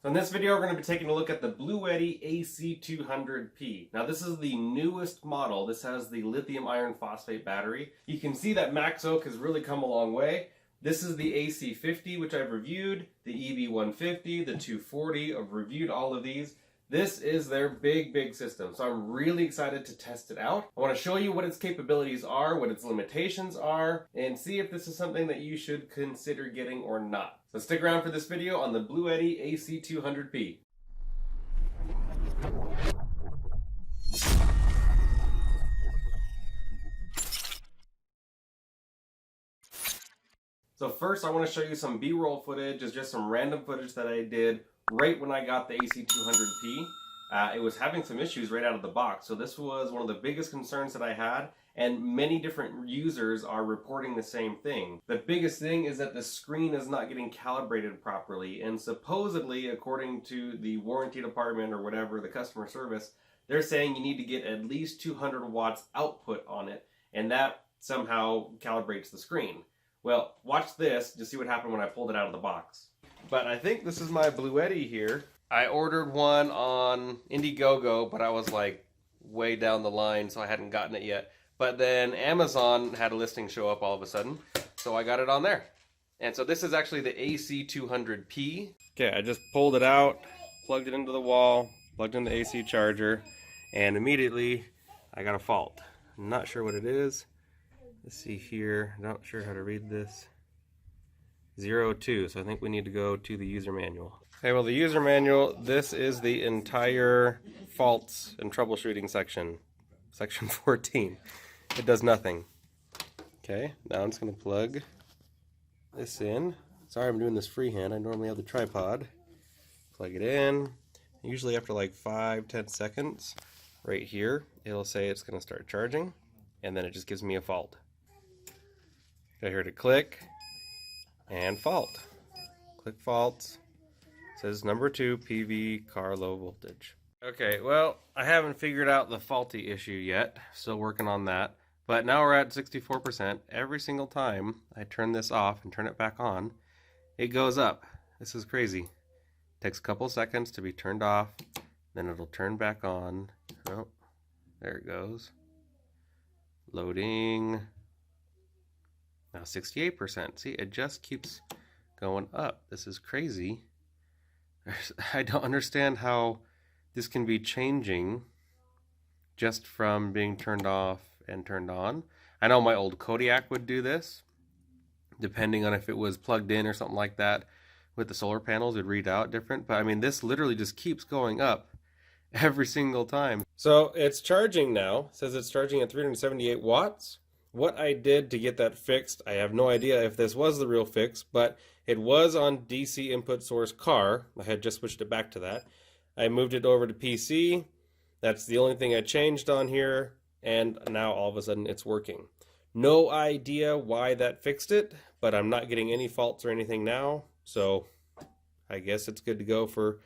So in this video, we're going to be taking a look at the Bluetti AC200P. Now this is the newest model. This has the lithium iron phosphate battery. You can see that Maxoak has really come a long way. This is the AC50, which I've reviewed, the EB150, the 240, I've reviewed all of these. This is their big system, so I'm really excited to test it out. I want to show you what its capabilities are, what its limitations are, and see if this is something that you should consider getting or not. So stick around for this video on the Bluetti AC200P. So first I want to show you some B-roll footage. It's just some random footage that I did right when I got the AC200P. It was having some issues right out of the box. So this was one of the biggest concerns that I had, and many different users are reporting the same thing. The biggest thing is that the screen is not getting calibrated properly, and supposedly, according to the warranty department or whatever, the customer service, they're saying you need to get at least 200 watts output on it, and that somehow calibrates the screen. Well, watch this to see what happened when I pulled it out of the box. But I think this is my Bluetti here. I ordered one on IndieGoGo, but I was like way down the line, so I hadn't gotten it yet. But then Amazon had a listing show up all of a sudden, so I got it on there. And so this is actually the AC200P. Okay, I just pulled it out, plugged it into the wall, plugged in the AC charger, and immediately I got a fault. I'm not sure what it is. Let's see here, not sure how to read this. 02, so I think we need to go to the user manual. Okay, well the user manual, this is the entire faults and troubleshooting section. Section 14. It does nothing. Okay, now I'm just going to plug this in. Sorry I'm doing this freehand, I normally have the tripod. Plug it in. Usually after like 5-10 seconds, right here, it'll say it's going to start charging, and then it just gives me a fault. I heard it click, and fault. Click faults. Says number 2 PV car low voltage. Okay, well, I haven't figured out the faulty issue yet. Still working on that. But now we're at 64%. Every single time I turn this off and turn it back on, it goes up. This is crazy. Takes a couple seconds to be turned off, then it'll turn back on. Oh, there it goes. Loading. Now 68%. See, it just keeps going up. This is crazy. I don't understand how this can be changing just from being turned off and turned on. I know my old Kodiak would do this, depending on if it was plugged in or something like that. With the solar panels, it'd read out different. But I mean, this literally just keeps going up every single time. So it's charging now. It says it's charging at 378 watts. What I did to get that fixed, I have no idea if this was the real fix, but it was on DC input source car. I had just switched it back to that. I moved it over to PC. That's the only thing I changed on here, and now all of a sudden it's working. No idea why that fixed it, but I'm not getting any faults or anything now, so I guess it's good to go for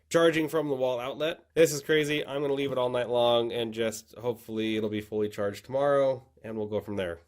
charging from the wall outlet. This is crazy. I'm going to leave it all night long and just hopefully it'll be fully charged tomorrow, and we'll go from there.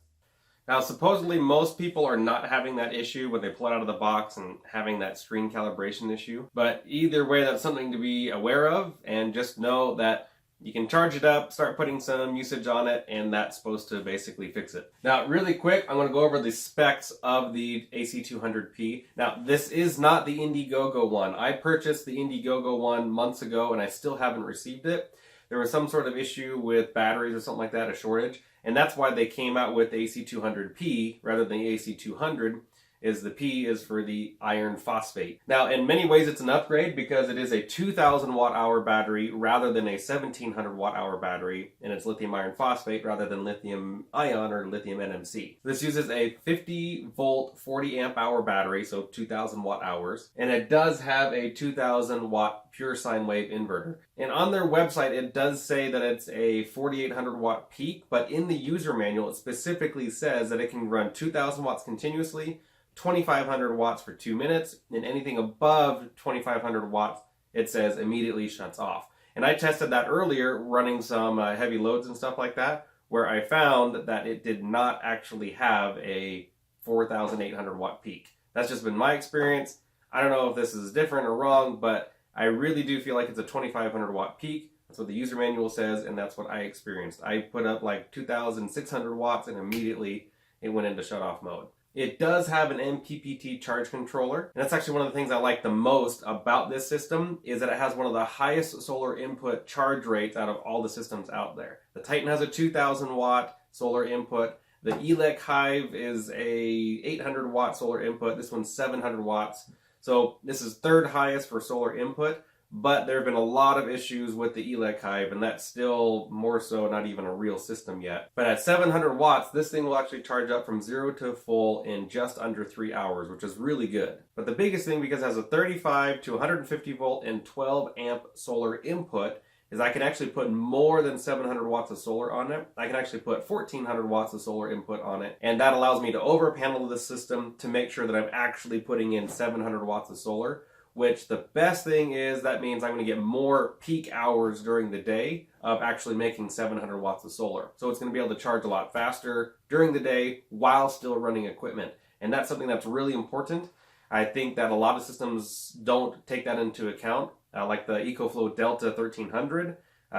Now supposedly most people are not having that issue when they pull it out of the box and having that screen calibration issue. But either way, that's something to be aware of, and just know that you can charge it up, start putting some usage on it, and that's supposed to basically fix it. Now really quick, I'm going to go over the specs of the AC200P. Now this is not the IndieGoGo one. I purchased the IndieGoGo one months ago and I still haven't received it. There was some sort of issue with batteries or something like that, a shortage. And that's why they came out with the AC200P rather than the AC200, is the P is for the iron phosphate. Now, in many ways, it's an upgrade because it is a 2,000 watt-hour battery rather than a 1,700 watt-hour battery, and it's lithium iron phosphate rather than lithium ion or lithium NMC. This uses a 50 volt, 40 amp hour battery, so 2,000 watt-hours, and it does have a 2,000 watt pure sine wave inverter. And on their website, it does say that it's a 4,800 watt peak, but in the user manual, it specifically says that it can run 2,000 watts continuously, 2,500 watts for 2 minutes, and anything above 2,500 watts, it says immediately shuts off. And I tested that earlier running some heavy loads and stuff like that, where I found that it did not actually have a 4,800 watt peak. That's just been my experience. I don't know if this is different or wrong, but I really do feel like it's a 2500 watt peak. That's what the user manual says, and that's what I experienced. I put up like 2600 watts and immediately it went into shut off mode. It does have an MPPT charge controller, and that's actually one of the things I like the most about this system, is that it has one of the highest solar input charge rates out of all the systems out there. The Titan has a 2000 watt solar input. The Elec Hive is a 800 watt solar input. This one's 700 watts. So this is third highest for solar input, but there have been a lot of issues with the Elec Hive, and that's still more so not even a real system yet. But at 700 watts, this thing will actually charge up from 0 to full in just under 3 hours, which is really good. But the biggest thing, because it has a 35 to 150 volt and 12 amp solar input, is I can actually put more than 700 watts of solar on it. I can actually put 1400 watts of solar input on it, and that allows me to over panel the system to make sure that I'm actually putting in 700 watts of solar, which the best thing is that means I'm going to get more peak hours during the day of actually making 700 watts of solar. So it's going to be able to charge a lot faster during the day while still running equipment, and that's something that's really important. I think that a lot of systems don't take that into account. Like the EcoFlow Delta 1300,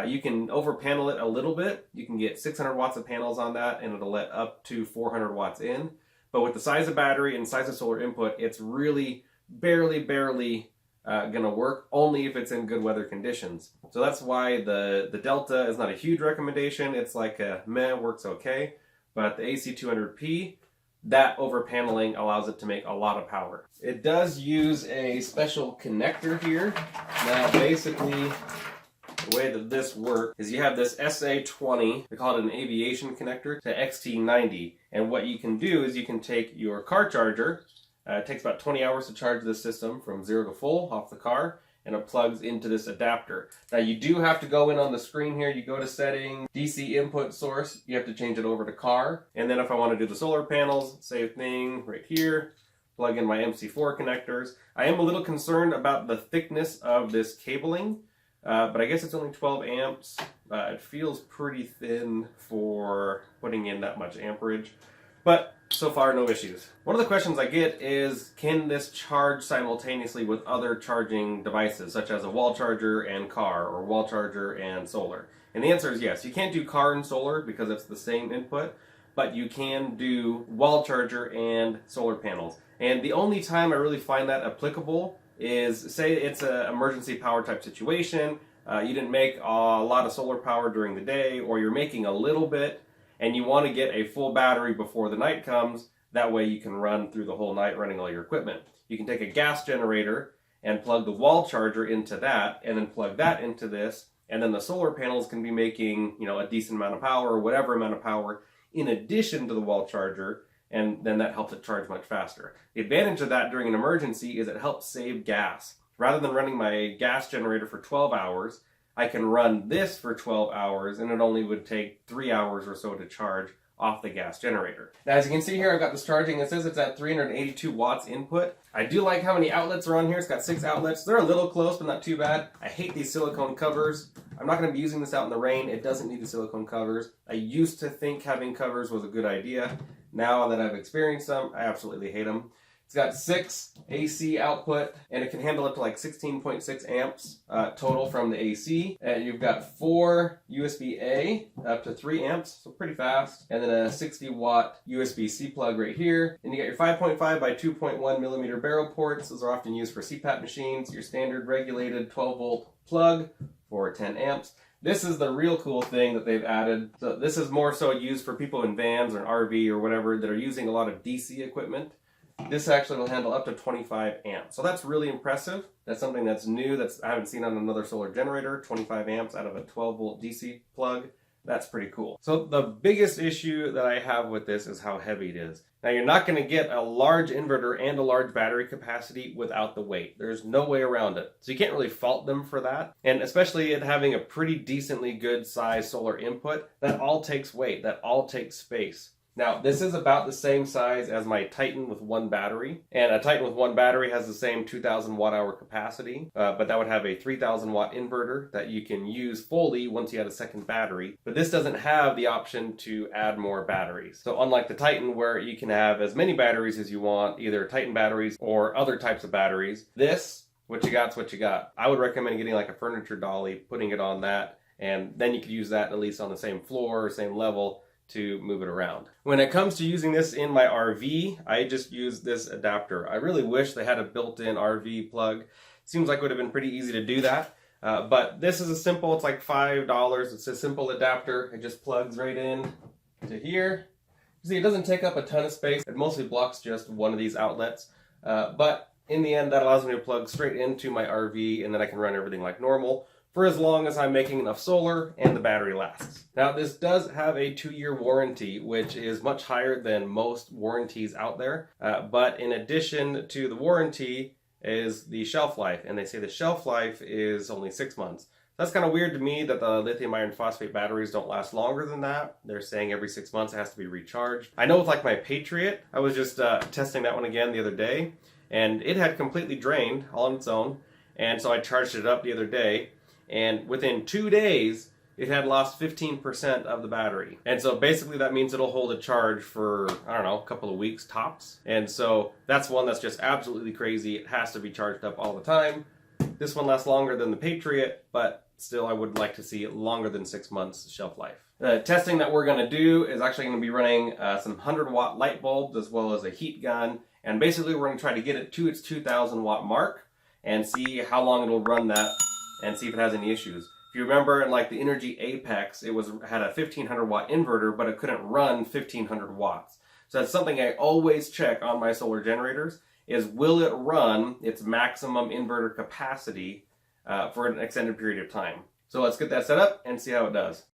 you can over panel it a little bit. You can get 600 watts of panels on that, and it'll let up to 400 watts in. But with the size of battery and size of solar input, it's really barely gonna work, only if it's in good weather conditions. So that's why the Delta is not a huge recommendation. It's like a meh, works okay. But the AC200P, that over paneling allows it to make a lot of power. It does use a special connector here. Now basically, the way that this works is you have this SA20, we call it an aviation connector, to XT90. And what you can do is you can take your car charger, it takes about 20 hours to charge this system from 0 to full off the car, and it plugs into this adapter. Now you do have to go in on the screen here, you go to settings, DC input source, you have to change it over to car. And then if I want to do the solar panels, same thing right here, plug in my MC4 connectors. I am a little concerned about the thickness of this cabling, but I guess it's only 12 amps. It feels pretty thin for putting in that much amperage, but so far no issues. One of the questions I get is, can this charge simultaneously with other charging devices, such as a wall charger and car, or wall charger and solar? And the answer is yes. You can't do car and solar because it's the same input, but you can do wall charger and solar panels. And the only time I really find that applicable is, say it's an emergency power type situation, you didn't make a lot of solar power during the day, or you're making a little bit, and you want to get a full battery before the night comes. That way you can run through the whole night running all your equipment. You can take a gas generator and plug the wall charger into that, and then plug that into this, and then the solar panels can be making, you know, a decent amount of power, or whatever amount of power, in addition to the wall charger, and then that helps it charge much faster. The advantage of that during an emergency is it helps save gas. Rather than running my gas generator for 12 hours, I can run this for 12 hours, and it only would take 3 hours or so to charge off the gas generator. Now, as you can see here, I've got this charging. It says it's at 382 watts input. I do like how many outlets are on here. It's got 6 outlets. They're a little close, but not too bad. I hate these silicone covers. I'm not going to be using this out in the rain. It doesn't need the silicone covers. I used to think having covers was a good idea. Now that I've experienced them, I absolutely hate them. It's got 6 AC output, and it can handle up to like 16.6 amps total from the AC. And you've got 4 USB-A up to 3 amps, so pretty fast. And then a 60 watt USB-C plug right here. And you got your 5.5 by 2.1 millimeter barrel ports. Those are often used for CPAP machines. Your standard regulated 12 volt plug for 10 amps. This is the real cool thing that they've added. So this is more so used for people in vans or an RV or whatever that are using a lot of DC equipment. This actually will handle up to 25 amps. So that's really impressive. That's something that's new, that's I haven't seen on another solar generator. 25 amps out of a 12 volt DC plug. That's pretty cool. So the biggest issue that I have with this is how heavy it is. Now, you're not going to get a large inverter and a large battery capacity without the weight. There's no way around it. So you can't really fault them for that. And especially it having a pretty decently good size solar input, that all takes weight, that all takes space. Now, this is about the same size as my Titan with 1 battery, and a Titan with 1 battery has the same 2,000 watt hour capacity, but that would have a 3,000 watt inverter that you can use fully once you add a second battery. But this doesn't have the option to add more batteries. So unlike the Titan, where you can have as many batteries as you want, either Titan batteries or other types of batteries, this what you got's what you got. I would recommend getting like a furniture dolly, putting it on that, and then you could use that at least on the same floor or same level to move it around. When it comes to using this in my RV, I just use this adapter. I really wish they had a built-in RV plug. Seems like it would have been pretty easy to do that. But this is a simple, it's like $5. It's a simple adapter. It just plugs right in to here. See, it doesn't take up a ton of space. It mostly blocks just one of these outlets. But in the end, that allows me to plug straight into my RV, and then I can run everything like normal for as long as I'm making enough solar and the battery lasts. Now, this does have a 2-year warranty, which is much higher than most warranties out there. But in addition to the warranty is the shelf life, and they say the shelf life is only 6 months. That's kind of weird to me that the lithium iron phosphate batteries don't last longer than that. They're saying every 6 months it has to be recharged. I know with like my Patriot, I was just testing that one again the other day, and it had completely drained all on its own. And so I charged it up the other day, and within 2 days, it had lost 15% of the battery. And so basically that means it'll hold a charge for, I don't know, a couple of weeks tops. And so that's one that's just absolutely crazy. It has to be charged up all the time. This one lasts longer than the Patriot, but still I would like to see longer than 6 months shelf life. The testing that we're going to do is actually going to be running some 100-watt light bulbs as well as a heat gun. And basically we're going to try to get it to its 2,000 watt mark and see how long it'll run that and see if it has any issues. If you remember in like the Energy Apex, it had a 1500 watt inverter, but it couldn't run 1500 watts. So that's something I always check on my solar generators, is will it run its maximum inverter capacity for an extended period of time. So let's get that set up and see how it does.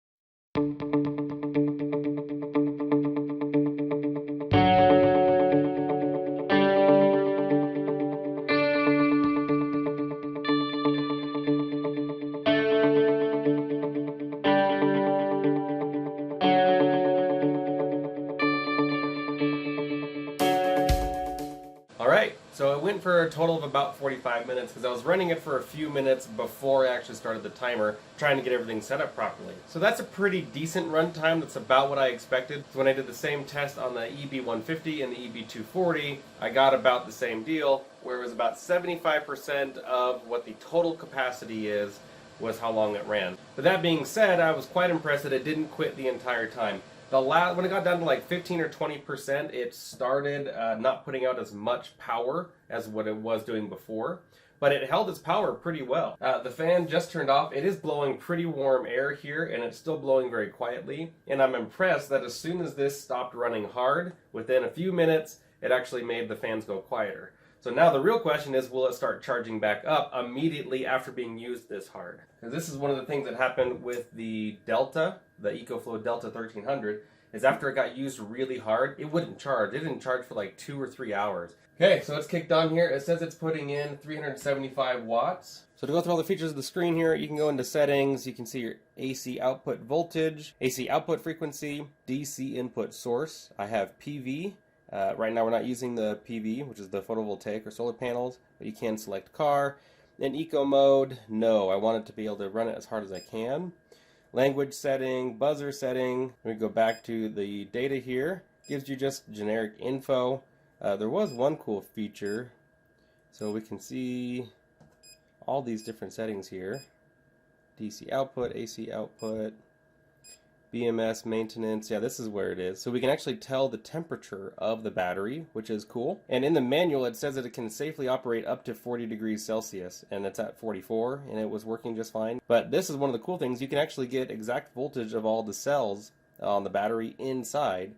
Alright, so it went for a total of about 45 minutes because I was running it for a few minutes before I actually started the timer, trying to get everything set up properly. So that's a pretty decent run time. That's about what I expected. So when I did the same test on the EB150 and the EB240, I got about the same deal, where it was about 75% of what the total capacity is was how long it ran. But that being said, I was quite impressed that it didn't quit the entire time. When it got down to like 15 or 20%, it started not putting out as much power as what it was doing before, but it held its power pretty well. The fan just turned off. It is blowing pretty warm air here, and it's still blowing very quietly, and I'm impressed that as soon as this stopped running hard, within a few minutes, it actually made the fans go quieter. So now the real question is, will it start charging back up immediately after being used this hard? Because this is one of the things that happened with the Delta, the EcoFlow Delta 1300, is after it got used really hard, it wouldn't charge. It didn't charge for like 2 or 3 hours. Okay, so it's kicked on here. It says it's putting in 375 watts. So to go through all the features of the screen here, you can go into settings. You can see your AC output voltage, AC output frequency, DC input source. I have PV. Right now we're not using the PV, which is the photovoltaic or solar panels, but you can select car. In eco mode, no, I want it to be able to run it as hard as I can. Language setting, buzzer setting. We go back to the data here. Gives you just generic info. There was one cool feature, so we can see all these different settings here. DC output, AC output, BMS maintenance. Yeah, this is where it is. So we can actually tell the temperature of the battery, which is cool. And in the manual, it says that it can safely operate up to 40 degrees Celsius, and it's at 44, and it was working just fine. But this is one of the cool things. You can actually get exact voltage of all the cells on the battery inside,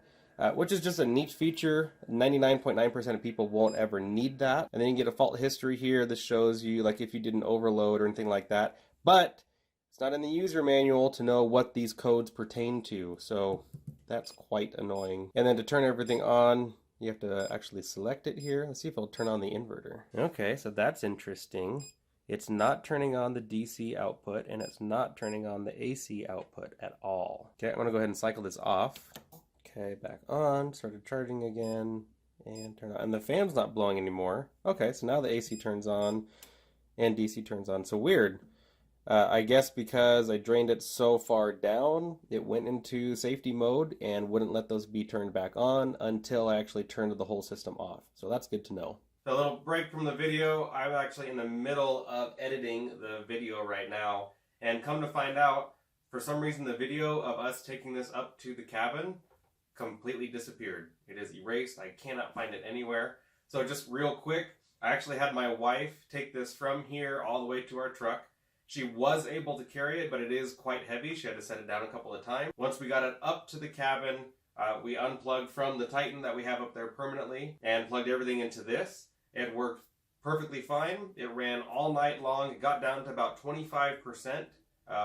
which is just a neat feature. 99.9% of people won't ever need that. And then you get a fault history here. This shows you like if you did an overload or anything like that. But it's not in the user manual to know what these codes pertain to, so that's quite annoying. And then to turn everything on, you have to actually select it here. Let's see if it'll turn on the inverter. Okay, so that's interesting. It's not turning on the DC output, and it's not turning on the AC output at all. Okay, I'm gonna go ahead and cycle this off. Okay, back on, started charging again, and turn on. And the fan's not blowing anymore. Okay, so now the AC turns on, and DC turns on. So weird. I guess because I drained it so far down, it went into safety mode and wouldn't let those be turned back on until I actually turned the whole system off. So that's good to know. So a little break from the video. I'm actually in the middle of editing the video right now, and come to find out, for some reason the video of us taking this up to the cabin completely disappeared. It is erased. I cannot find it anywhere. So just real quick, I actually had my wife take this from here all the way to our truck. She was able to carry it, but it is quite heavy. She had to set it down a couple of times. Once we got it up to the cabin, we unplugged from the Titan that we have up there permanently and plugged everything into this. It worked perfectly fine. It ran all night long. It got down to about 25%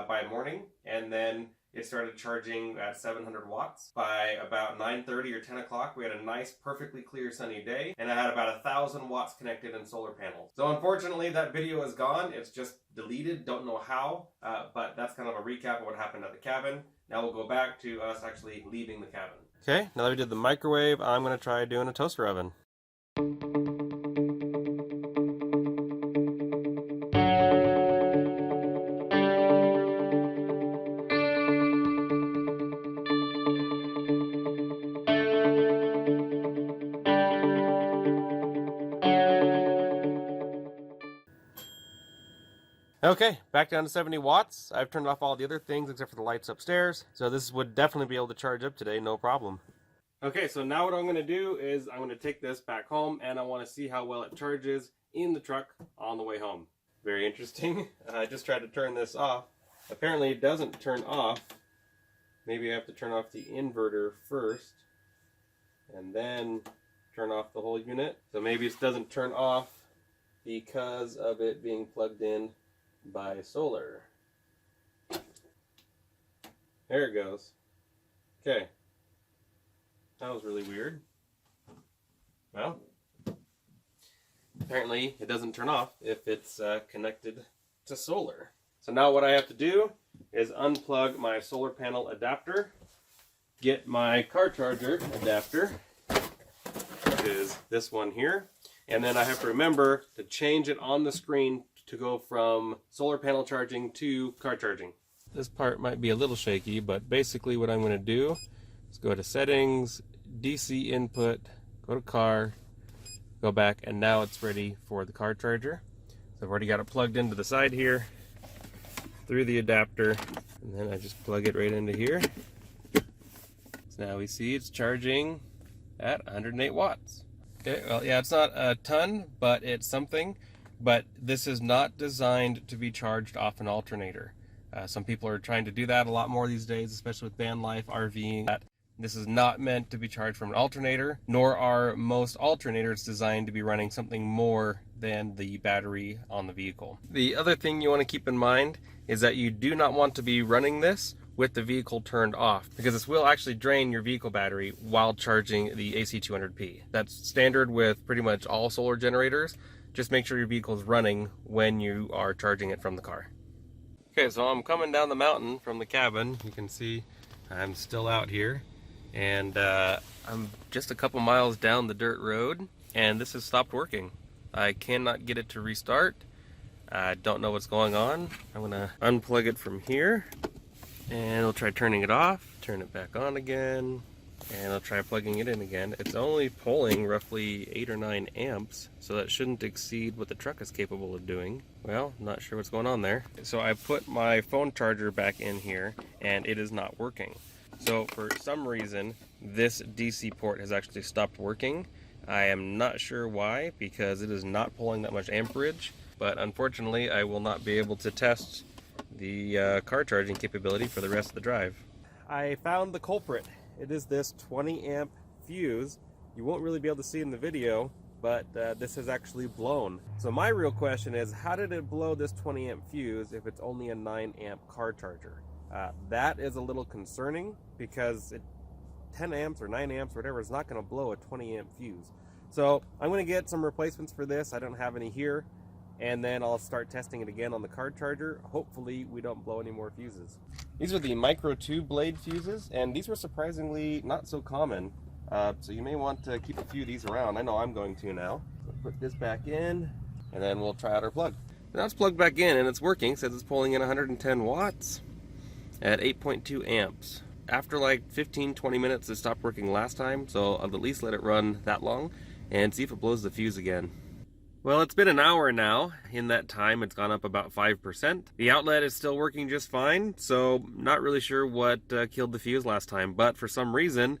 by morning, and then it started charging at 700 watts. By about 9:30 or 10 o'clock, we had a nice, perfectly clear sunny day, and I had about 1,000 watts connected in solar panels. So unfortunately, that video is gone. It's just deleted. Don't know how, but that's kind of a recap of what happened at the cabin. Now we'll go back to us actually leaving the cabin. Okay, now that we did the microwave, I'm going to try doing a toaster oven. Okay, back down to 70 watts. I've turned off all the other things except for the lights upstairs, so this would definitely be able to charge up today, no problem. Okay, so now what I'm going to do is I'm going to take this back home, and I want to see how well it charges in the truck on the way home. Very interesting. I just tried to turn this off. Apparently it doesn't turn off. Maybe I have to turn off the inverter first, and then turn off the whole unit. So maybe it doesn't turn off because of it being plugged in by solar. There it goes. Okay. That was really weird. Well, apparently it doesn't turn off if it's connected to solar. So now what I have to do is unplug my solar panel adapter, get my car charger adapter, which is this one here, and then I have to remember to change it on the screen to go from solar panel charging to car charging. This part might be a little shaky, but basically what I'm going to do is go to settings, DC input, go to car, go back, and now it's ready for the car charger. So I've already got it plugged into the side here through the adapter, and then I just plug it right into here. So now we see it's charging at 108 watts. Okay, well, yeah, it's not a ton, but it's something. But this is not designed to be charged off an alternator. Some people are trying to do that a lot more these days, especially with van life, RVing. This is not meant to be charged from an alternator, nor are most alternators designed to be running something more than the battery on the vehicle. The other thing you want to keep in mind is that you do not want to be running this with the vehicle turned off, because this will actually drain your vehicle battery while charging the AC200P. That's standard with pretty much all solar generators. Just make sure your vehicle is running when you are charging it from the car. Okay, so I'm coming down the mountain from the cabin. You can see I'm still out here, and I'm just a couple miles down the dirt road, and this has stopped working. I cannot get it to restart. I don't know what's going on. I'm gonna unplug it from here, and I'll try turning it off, turn it back on again, and I'll try plugging it in again. It's only pulling roughly 8 or 9 amps, so that shouldn't exceed what the truck is capable of doing. Well, not sure what's going on there. So I put my phone charger back in here, and it is not working. So for some reason, this DC port has actually stopped working. I am not sure why, because it is not pulling that much amperage, but unfortunately I will not be able to test the car charging capability for the rest of the drive. I found the culprit. It is this 20 amp fuse. You won't really be able to see in the video, but this has actually blown. So my real question is, how did it blow this 20 amp fuse if it's only a 9 amp car charger? That is a little concerning, because 10 amps or 9 amps or whatever is not going to blow a 20 amp fuse. So I'm going to get some replacements for this. I don't have any here, and then I'll start testing it again on the car charger. Hopefully we don't blow any more fuses. These are the micro 2 blade fuses, and these were surprisingly not so common. So you may want to keep a few of these around. I know I'm going to now. So put this back in, and then we'll try out our plug. Now it's plugged back in, and it's working. It says it's pulling in 110 watts at 8.2 amps. After like 15-20 minutes, it stopped working last time, so I'll at least let it run that long and see if it blows the fuse again. Well, it's been an hour now. In that time, it's gone up about 5%. The outlet is still working just fine, so not really sure what killed the fuse last time, but for some reason,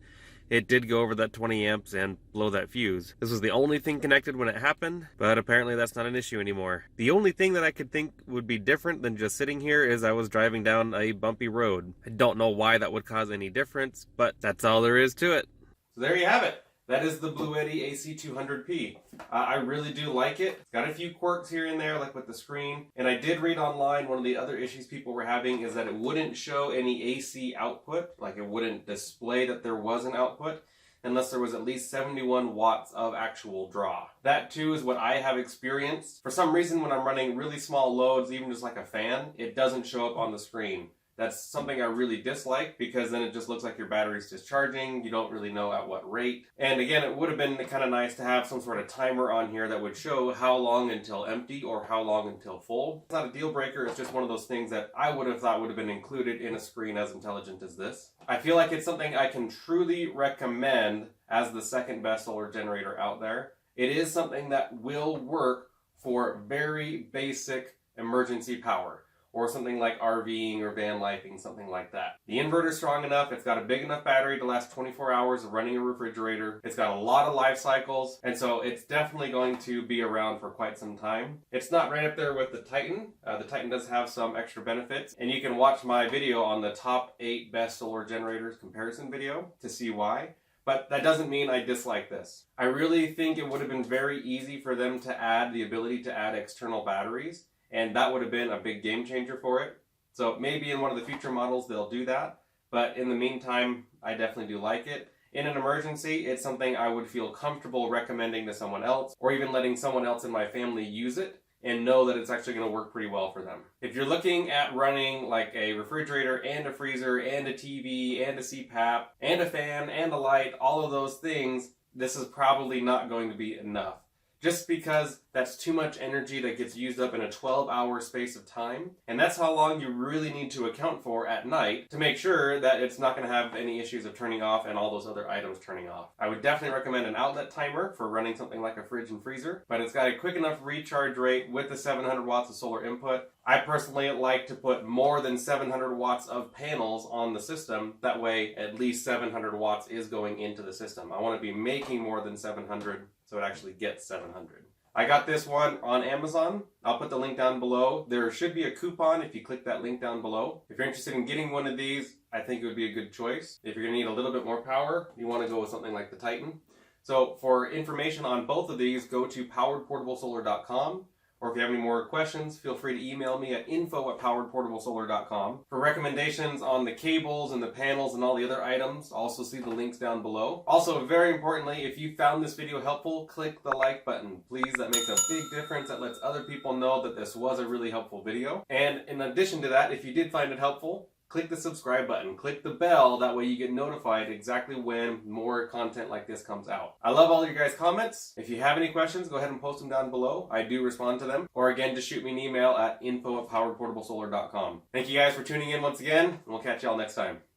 it did go over that 20 amps and blow that fuse. This was the only thing connected when it happened, but apparently that's not an issue anymore. The only thing that I could think would be different than just sitting here is I was driving down a bumpy road. I don't know why that would cause any difference, but that's all there is to it. So there you have it. That is the Bluetti AC200P. I really do like it. It's got a few quirks here and there, like with the screen. And I did read online, one of the other issues people were having is that it wouldn't show any AC output. Like it wouldn't display that there was an output unless there was at least 71 watts of actual draw. That too is what I have experienced. For some reason, when I'm running really small loads, even just like a fan, it doesn't show up on the screen. That's something I really dislike because then it just looks like your battery's discharging. You don't really know at what rate. And again, it would have been kind of nice to have some sort of timer on here that would show how long until empty or how long until full. It's not a deal breaker. It's just one of those things that I would have thought would have been included in a screen as intelligent as this. I feel like it's something I can truly recommend as the second best solar generator out there. It is something that will work for very basic emergency power, or something like RVing or van lifing, something like that. The inverter's strong enough, it's got a big enough battery to last 24 hours of running a refrigerator, it's got a lot of life cycles, and so it's definitely going to be around for quite some time. It's not right up there with the Titan. The Titan does have some extra benefits, and you can watch my video on the top 8 best solar generators comparison video to see why. But that doesn't mean I dislike this. I really think it would have been very easy for them to add the ability to add external batteries, and that would have been a big game changer for it. So maybe in one of the future models they'll do that. But in the meantime, I definitely do like it. In an emergency, it's something I would feel comfortable recommending to someone else, or even letting someone else in my family use it and know that it's actually going to work pretty well for them. If you're looking at running like a refrigerator and a freezer and a TV and a CPAP and a fan and a light, all of those things, this is probably not going to be enough. Just because that's too much energy that gets used up in a 12-hour space of time. And that's how long you really need to account for at night to make sure that it's not going to have any issues of turning off and all those other items turning off. I would definitely recommend an outlet timer for running something like a fridge and freezer, but it's got a quick enough recharge rate with the 700 watts of solar input. I personally like to put more than 700 watts of panels on the system. That way, at least 700 watts is going into the system. I want to be making more than 700 so it actually gets 700. I got this one on Amazon. I'll put the link down below. There should be a coupon if you click that link down below. If you're interested in getting one of these, I think it would be a good choice. If you're going to need a little bit more power, you want to go with something like the Titan. So for information on both of these, go to poweredportablesolar.com. Or if you have any more questions, feel free to email me at info@poweredportablesolar.com. For recommendations on the cables and the panels and all the other items, also see the links down below. Also, very importantly, if you found this video helpful, click the like button. Please, that makes a big difference. That lets other people know that this was a really helpful video. And in addition to that, if you did find it helpful, click the subscribe button, click the bell, that way you get notified exactly when more content like this comes out. I love all your guys' comments. If you have any questions, go ahead and post them down below. I do respond to them. Or again, just shoot me an email at info@poweredportablesolar.com. Thank you guys for tuning in once again, and we'll catch y'all next time.